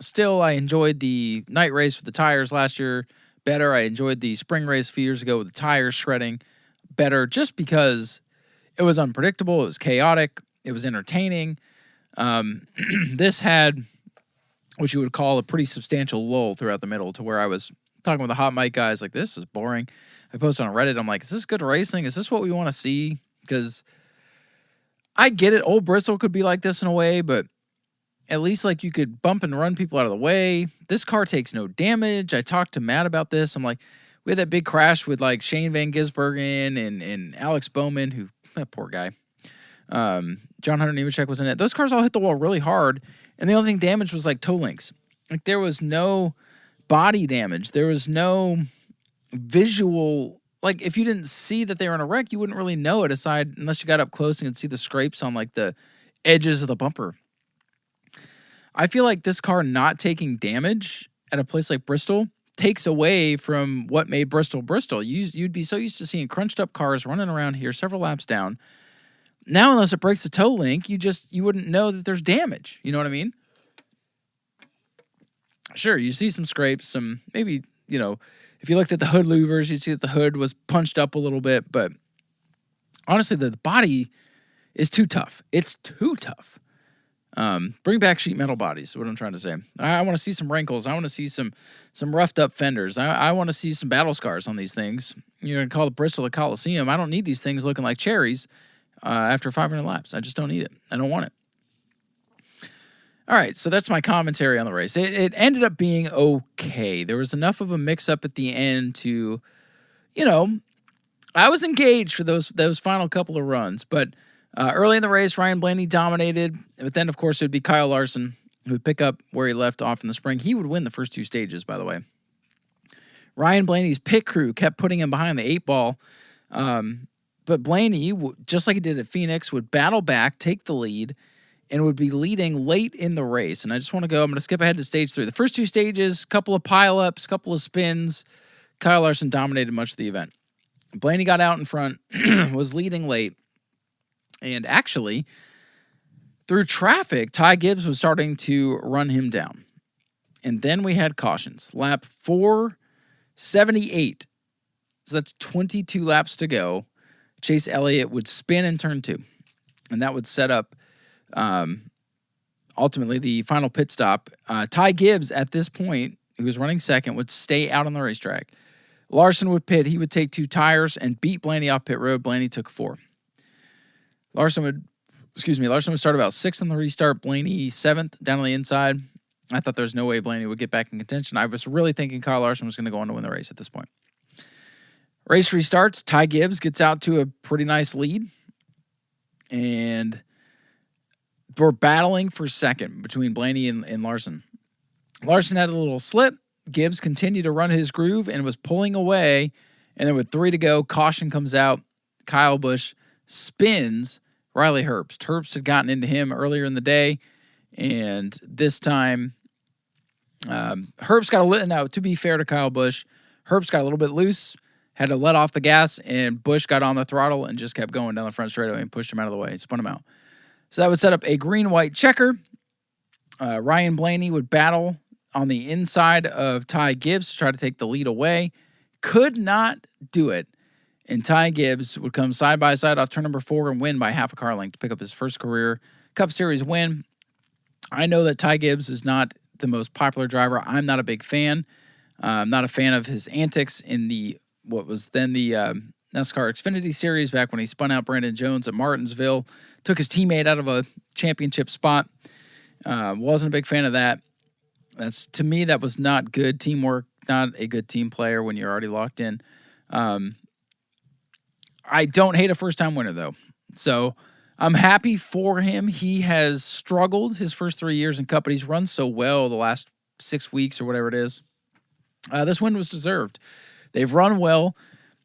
Still, I enjoyed the night race with the tires last year better. I enjoyed the spring race a few years ago with the tires shredding better, just because it was unpredictable, it was chaotic, it was entertaining. This had what you would call a pretty substantial lull throughout the middle, to where I was talking with the hot mic guys like, this is boring. I posted on Reddit, I'm like, is this good racing? Is this what we want to see? Because I get it, old Bristol could be like this in a way, but at least you could bump and run people out of the way. This car takes no damage. I talked to Matt about this. I'm like, we had that big crash with Shane Van Gisbergen and Alex Bowman, who, poor guy. John Hunter Nemechek was in it. Those cars all hit the wall really hard, and the only thing damaged was toe links. There was no body damage. There was no visual. If you didn't see that they were in a wreck, you wouldn't really know it, unless you got up close and could see the scrapes on the edges of the bumper. I feel like this car not taking damage at a place like Bristol takes away from what made Bristol Bristol. You'd be so used to seeing crunched up cars running around here several laps down. Now, unless it breaks a toe link, you wouldn't know that there's damage. You know what I mean? Sure, you see some scrapes, some maybe, if you looked at the hood louvers, you'd see that the hood was punched up a little bit, but honestly, the body is too tough. It's too tough. Bring back sheet metal bodies is what I'm trying to say. I want to see some wrinkles. I want to see some roughed up fenders. I want to see some battle scars on these things. You're going to call the Bristol a Coliseum. I don't need these things looking like cherries after 500 laps. I just don't need it. I don't want it. All right, so that's my commentary on the race. It ended up being okay. There was enough of a mix-up at the end to, I was engaged for those final couple of runs. But early in the race, Ryan Blaney dominated. But then, of course, it would be Kyle Larson who would pick up where he left off in the spring. He would win the first two stages, by the way. Ryan Blaney's pit crew kept putting him behind the 8-ball. But Blaney, just like he did at Phoenix, would battle back, take the lead, and would be leading late in the race. And I just want to I'm going to skip ahead to stage 3. The first two stages, couple of pile-ups, couple of spins. Kyle Larson dominated much of the event. Blaney got out in front, was leading late. And actually, through traffic, Ty Gibbs was starting to run him down. And then we had cautions. Lap 478. So that's 22 laps to go. Chase Elliott would spin in turn 2. And that would set up ultimately the final pit stop. Ty Gibbs, at this point, who was running second, would stay out on the racetrack. Larson would pit. He would take 2 tires and beat Blaney off pit road. Blaney took 4. Larson would start about 6th on the restart. Blaney 7th down on the inside. I thought there was no way Blaney would get back in contention. I was really thinking Kyle Larson was going to go on to win the race at this point. Race restarts. Ty Gibbs gets out to a pretty nice lead. And we're battling for second between Blaney and Larson. Larson had a little slip. Gibbs continued to run his groove and was pulling away. And then with 3 to go, caution comes out. Kyle Busch spins Riley Herbst. Herbst had gotten into him earlier in the day. And this time, Herbst got to be fair to Kyle Busch, Herbst got a little bit loose, had to let off the gas, and Busch got on the throttle and just kept going down the front straightaway and pushed him out of the way, spun him out. So that would set up a green-white checker. Ryan Blaney would battle on the inside of Ty Gibbs to try to take the lead away. Could not do it. And Ty Gibbs would come side by side off turn number 4 and win by half a car length to pick up his first career Cup Series win. I know that Ty Gibbs is not the most popular driver. I'm not a big fan. I'm not a fan of his antics in what was then the NASCAR Xfinity Series back when he spun out Brandon Jones at Martinsville, took his teammate out of a championship spot. Wasn't a big fan of that. To me, that was not good teamwork, not a good team player when you're already locked in. I don't hate a first-time winner, though. So I'm happy for him. He has struggled his first 3 years in Cup, but he's run so well the last 6 weeks or whatever it is. This win was deserved. They've run well.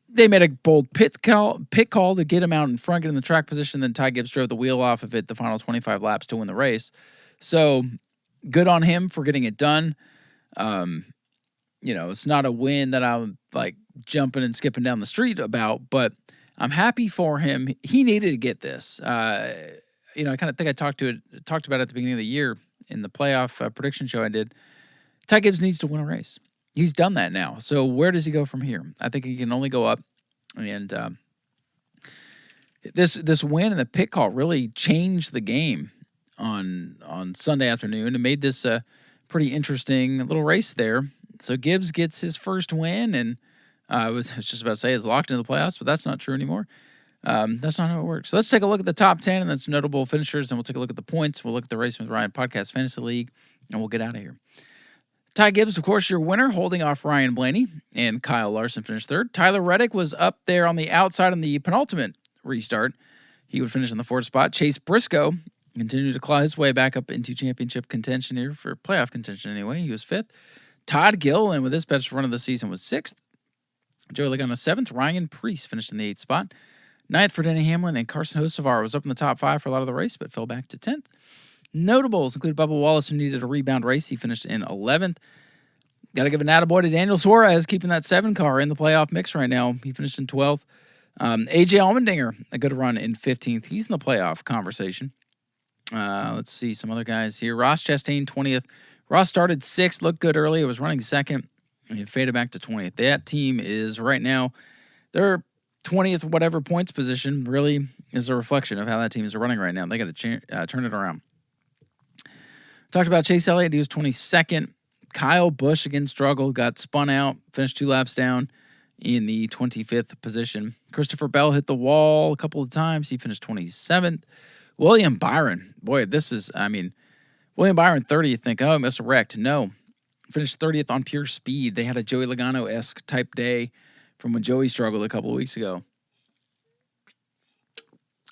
They made a bold pit call to get him out in front, get in the track position. Then Ty Gibbs drove the wheel off of it the final 25 laps to win the race. So good on him for getting it done. It's not a win that I'm like jumping and skipping down the street about, but I'm happy for him. He needed to get this. I kind of think I talked about it at the beginning of the year in the playoff prediction show I did. Ty Gibbs needs to win a race. He's done that now. So where does he go from here? I think he can only go up. And this win and the pit call really changed the game on Sunday afternoon and made this a pretty interesting little race there. So Gibbs gets his first win, and I was just about to say it's locked into the playoffs, but that's not true anymore. That's not how it works. So let's take a look at the top 10 and then some notable finishers, and we'll take a look at the points. We'll look at the Racing with Ryan Podcast Fantasy League, and we'll get out of here. Ty Gibbs, of course, your winner, holding off Ryan Blaney, and Kyle Larson finished third. Tyler Reddick was up there on the outside in the penultimate restart. He would finish in the 4th spot. Chase Briscoe continued to claw his way back up into championship contention here, for playoff contention anyway. He was 5th. Todd Gilliland, with his best run of the season, was 6th. Joey Logano 7th. Ryan Preece finished in the 8th spot. 9th for Denny Hamlin, and Carson Hocevar was up in the top 5 for a lot of the race, but fell back to 10th. Notables include Bubba Wallace, who needed a rebound race. He finished in 11th. Got to give an attaboy to Daniel Suarez, keeping that 7 car in the playoff mix right now. He finished in 12th. AJ Allmendinger, a good run in 15th. He's in the playoff conversation. Let's see some other guys here. Ross Chastain, 20th. Ross started 6th, looked good early. It was running 2nd, and he faded back to 20th. That team is right now, their 20th whatever points position really is a reflection of how that team is running right now. They got to turn it around. Talked about Chase Elliott. He was 22nd. Kyle Busch again struggled, got spun out, finished 2 laps down in the 25th position. Christopher Bell hit the wall a couple of times. He finished 27th. William Byron. Boy, William Byron 30th. You think, oh, must have wrecked. No. Finished 30th on pure speed. They had a Joey Logano-esque type day from when Joey struggled a couple of weeks ago.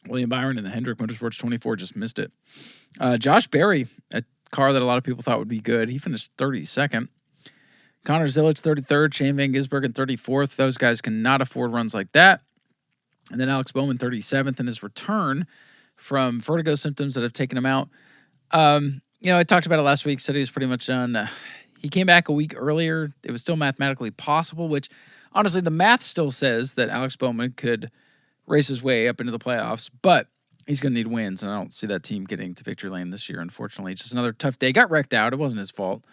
William Byron in the Hendrick Motorsports 24 just missed it. Josh Berry, a car that a lot of people thought would be good, he finished 32nd. Connor Zilic 33rd, Shane Van Gisbergen 34th. Those guys cannot afford runs like that. And then Alex Bowman 37th in his return from vertigo symptoms that have taken him out. I talked about it last week, said he was pretty much done. He came back a week earlier. It was still mathematically possible, which honestly the math still says that Alex Bowman could race his way up into the playoffs, but he's going to need wins, and I don't see that team getting to victory lane this year, unfortunately. It's just another tough day. Got wrecked out. It wasn't his fault.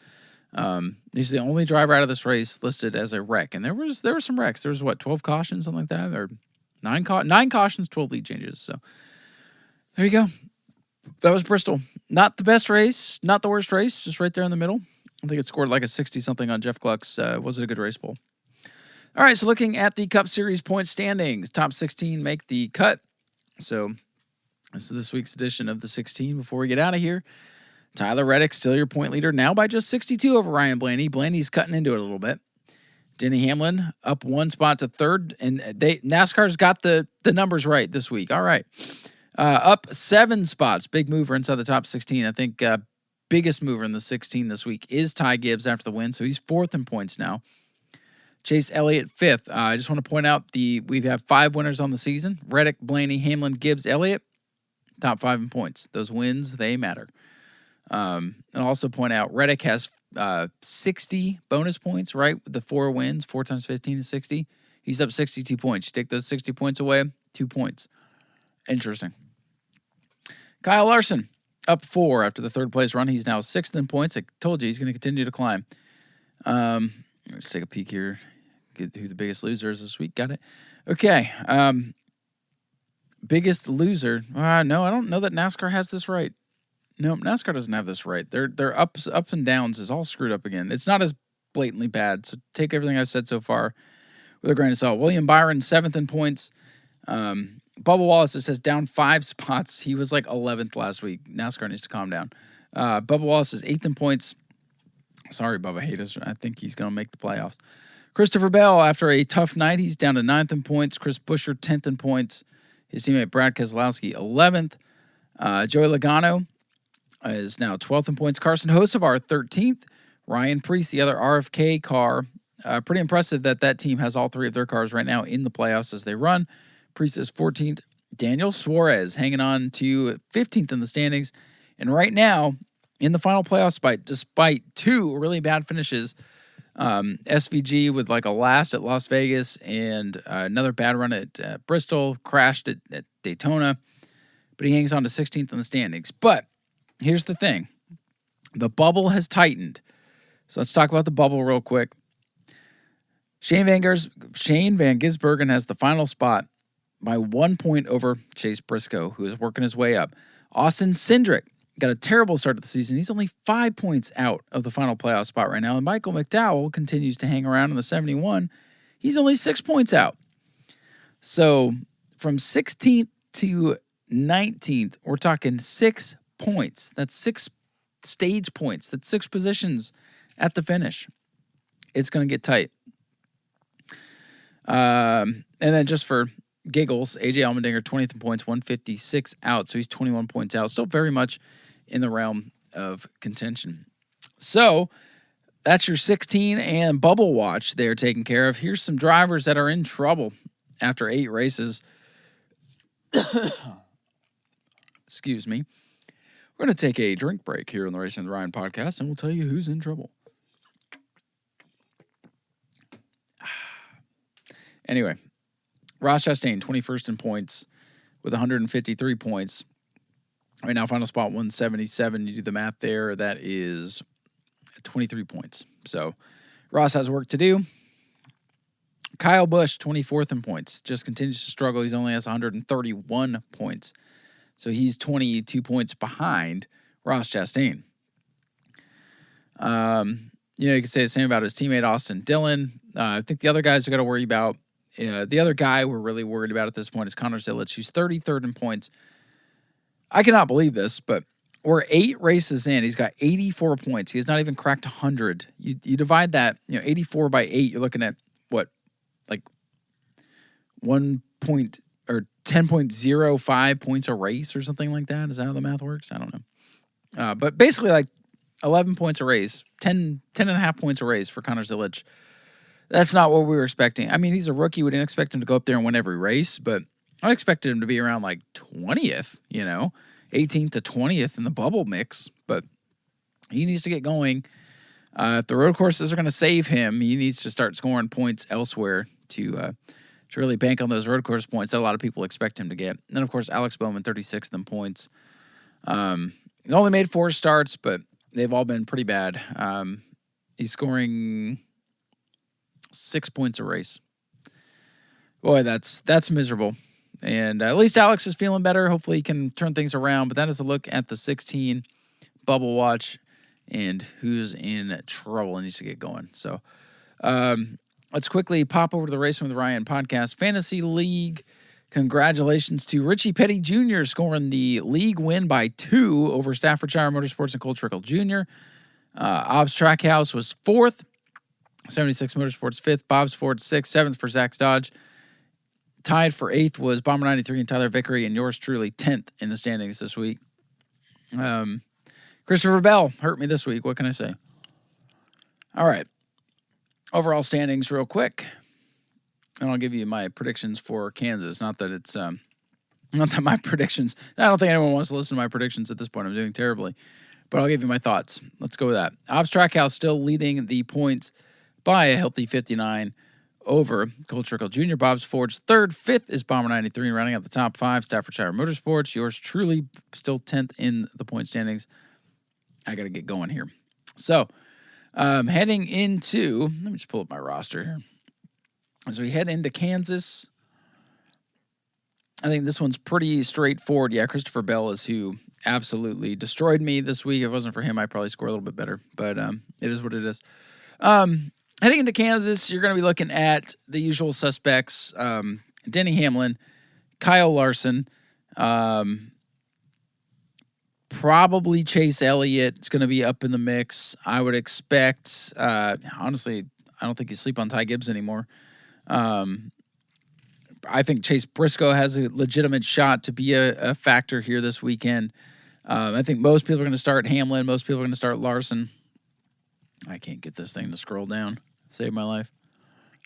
He's the only driver out of this race listed as a wreck, and there were some wrecks. There was, 12 cautions, something like that, or 9 cautions, 12 lead changes. So there you go. That was Bristol. Not the best race, not the worst race, just right there in the middle. I think it scored like a 60-something on Jeff Gluck's. Was it a good race poll? All right, so looking at the Cup Series point standings, top 16 make the cut. So this is this week's edition of the 16. Before we get out of here, Tyler Reddick, still your point leader, now by just 62 over Ryan Blaney. Blaney's cutting into it a little bit. Denny Hamlin up 1 spot to 3rd, and NASCAR's got the numbers right this week. All right. Up 7 spots, big mover inside the top 16. I think biggest mover in the 16 this week is Ty Gibbs after the win, so he's 4th in points now. Chase Elliott 5th. I just want to point out we have 5 winners on the season. Reddick, Blaney, Hamlin, Gibbs, Elliott, top 5 in points. Those wins, they matter. And also point out Reddick has 60 bonus points, right? The 4 wins, 4 times 15 is 60. He's up 62 points. You take those 60 points away, 2 points. Interesting. Kyle Larson up 4 after the 3rd place run. He's now 6th in points. I told you he's going to continue to climb. Let's take a peek here. Get who the biggest loser is this week. Got it. Okay. Biggest loser. No, I don't know that NASCAR has this right. No, NASCAR doesn't have this right. Their ups and downs is all screwed up again. It's not as blatantly bad. So take everything I've said so far with a grain of salt. William Byron 7th in points. Bubba Wallace, it says down 5 spots. He was like 11th last week. NASCAR needs to calm down. Bubba Wallace is 8th in points. Sorry, Bubba haters. I think he's going to make the playoffs. Christopher Bell, after a tough night, he's down to 9th in points. Chris Buescher, 10th in points. His teammate Brad Keselowski, 11th. Joey Logano is now 12th in points. Carson Hocevar, 13th. Ryan Preece, the other RFK car. Pretty impressive that team has all 3 of their cars right now in the playoffs as they run. Preece is 14th. Daniel Suarez hanging on to 15th in the standings. And right now, in the final playoff spot, despite 2 really bad finishes, SVG with like a last at Las Vegas and another bad run at Bristol, crashed at Daytona, but he hangs on to 16th in the standings. But here's the thing. The bubble has tightened. So let's talk about the bubble real quick. Shane Van Gisbergen has the final spot by 1 point over Chase Briscoe, who is working his way up. Austin Cindric got a terrible start to the season. He's only 5 points out of the final playoff spot right now. And Michael McDowell continues to hang around in the 71. He's only 6 points out. So from 16th to 19th, we're talking 6 points. That's 6 stage points. That's 6 positions at the finish. It's going to get tight. And then just for giggles, AJ Allmendinger, 20th in points, 156 out. So he's 21 points out. Still very much in the realm of contention. So that's your 16 and bubble watch they're taken care of. Here's some drivers that are in trouble after 8 races. Excuse me. We're going to take a drink break here on the Racing with Ryan podcast, and we'll tell you who's in trouble. Anyway, Ross Chastain, 21st in points with 153 points. Right now, final spot 177. You do the math there. That is 23 points. So Ross has work to do. Kyle Busch, 24th in points. Just continues to struggle. He's only has 131 points. So he's 22 points behind Ross Chastain. You can say the same about his teammate Austin Dillon. I think the other guys we got to worry about. The other guy we're really worried about at this point is Connor Zilic, who's 33rd in points. I cannot believe this, but we're 8 races in. He's got 84 points. He has not even cracked 100. You divide that, 84 by 8. You're looking at what, like 10.05 points a race or something like that. Is that how the math works? I don't know. But basically, like 11 points a race, 10 and a half points a race for Connor Zilic. That's not what we were expecting. I mean, he's a rookie. We didn't expect him to go up there and win every race, but I expected him to be around like 20th, 18th to 20th in the bubble mix. But he needs to get going. If the road courses are going to save him, he needs to start scoring points elsewhere to really bank on those road course points that a lot of people expect him to get. And then, of course, Alex Bowman, 36th in points. He only made 4 starts, but they've all been pretty bad. He's scoring 6 points a race. Boy, that's miserable. And at least Alex is feeling better. Hopefully he can turn things around. But that is a look at the 16 bubble watch and who's in trouble and needs to get going. So let's quickly pop over to the Racing with Ryan podcast Fantasy League. Congratulations to Richie Petty Jr. scoring the league win by 2 over Staffordshire Motorsports and Cole Trickle Jr. Obbs Trackhouse was 4th. 76 Motorsports 5th. Bob's Ford 6th. 7th for Zach's Dodge. Tied for 8th was Bomber 93 and Tyler Vickery, and yours truly 10th in the standings this week. Christopher Bell hurt me this week. What can I say? All right. Overall standings real quick. And I'll give you my predictions for Kansas. Not that my predictions. I don't think anyone wants to listen to my predictions at this point. I'm doing terribly. But I'll give you my thoughts. Let's go with that. Obbs Trackhouse still leading the points by a healthy 59 over Cole Trickle Jr. Bob's Ford's 3rd. 5th is Bomber 93, rounding out the top 5. Staffordshire Motorsports. Yours truly still 10th in the point standings. I got to get going here. So, heading into, let me just pull up my roster here. As we head into Kansas, I think this one's pretty straightforward. Yeah, Christopher Bell is who absolutely destroyed me this week. If it wasn't for him, I'd probably score a little bit better. But it is what it is. Heading into Kansas, you're going to be looking at the usual suspects. Denny Hamlin, Kyle Larson, probably Chase Elliott is going to be up in the mix. I would expect, honestly, I don't think you sleep on Ty Gibbs anymore. I think Chase Briscoe has a legitimate shot to be a factor here this weekend. I think most people are going to start Hamlin. Most people are going to start Larson. I can't get this thing to scroll down. Save my life.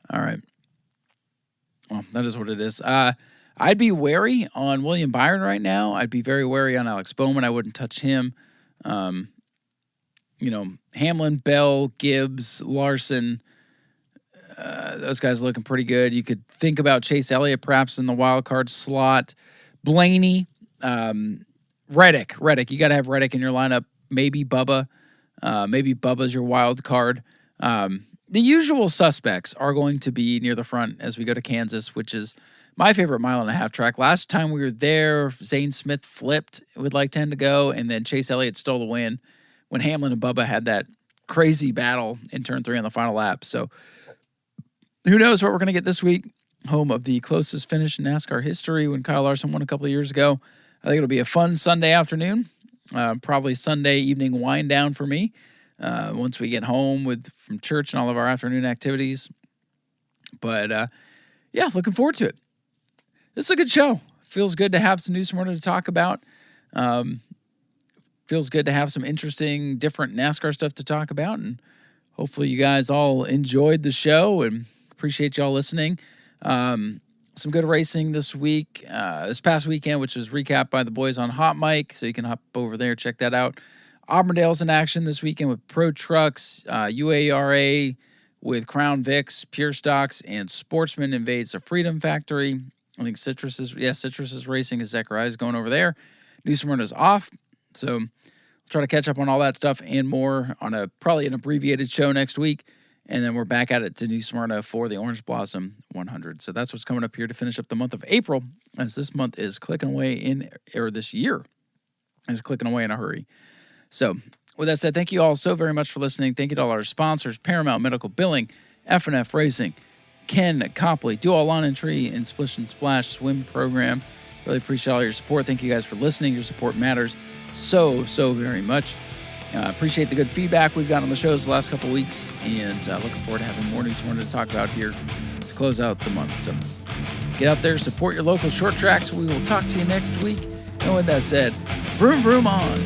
All right. Well, that is what it is. I'd be wary on William Byron right now. I'd be very wary on Alex Bowman. I wouldn't touch him. Hamlin, Bell, Gibbs, Larson, those guys are looking pretty good. You could think about Chase Elliott perhaps in the wild card slot. Blaney, Reddick. You got to have Reddick in your lineup. Maybe Bubba. Maybe Bubba's your wild card. The usual suspects are going to be near the front as we go to Kansas, which is my favorite mile-and-a-half track. Last time we were there, Zane Smith flipped with like 10 to go, and then Chase Elliott stole the win when Hamlin and Bubba had that crazy battle in turn 3 on the final lap. So who knows what we're going to get this week? Home of the closest finish in NASCAR history when Kyle Larson won a couple of years ago. I think it'll be a fun Sunday afternoon. Probably Sunday evening wind down for me. Once we get home from church and all of our afternoon activities. But, looking forward to it. This is a good show. Feels good to have some New Smyrna to talk about. Feels good to have some interesting, different NASCAR stuff to talk about. And hopefully you guys all enjoyed the show and appreciate y'all listening. Some good racing this past weekend, which was recapped by the boys on Hot Mic. So you can hop over there, check that out. Auburndale's in action this weekend with Pro Trucks, UARA with Crown Vics, Pure Stocks, and Sportsman invades the Freedom Factory. I think Citrus is racing as Zechariah is going over there. New Smyrna's off. So I'll try to catch up on all that stuff and more on probably an abbreviated show next week. And then we're back at it to New Smyrna for the Orange Blossom 100. So that's what's coming up here to finish up the month of April, as this month is clicking away this year is clicking away in a hurry. So With that said, thank you all so very much for listening. Thank you to all our sponsors, Paramount Medical Billing, F&F Racing, Ken Copley, Dual Lawn and Tree, and Splish and Splash Swim Program. Really appreciate all your support. Thank you guys for listening. Your support matters so very much. Appreciate the good feedback we've gotten on the shows the last couple of weeks, and looking forward to having more news to talk about here to close out the month. So get out there, support your local short tracks. We will talk to you next week. And with that said, vroom, vroom on.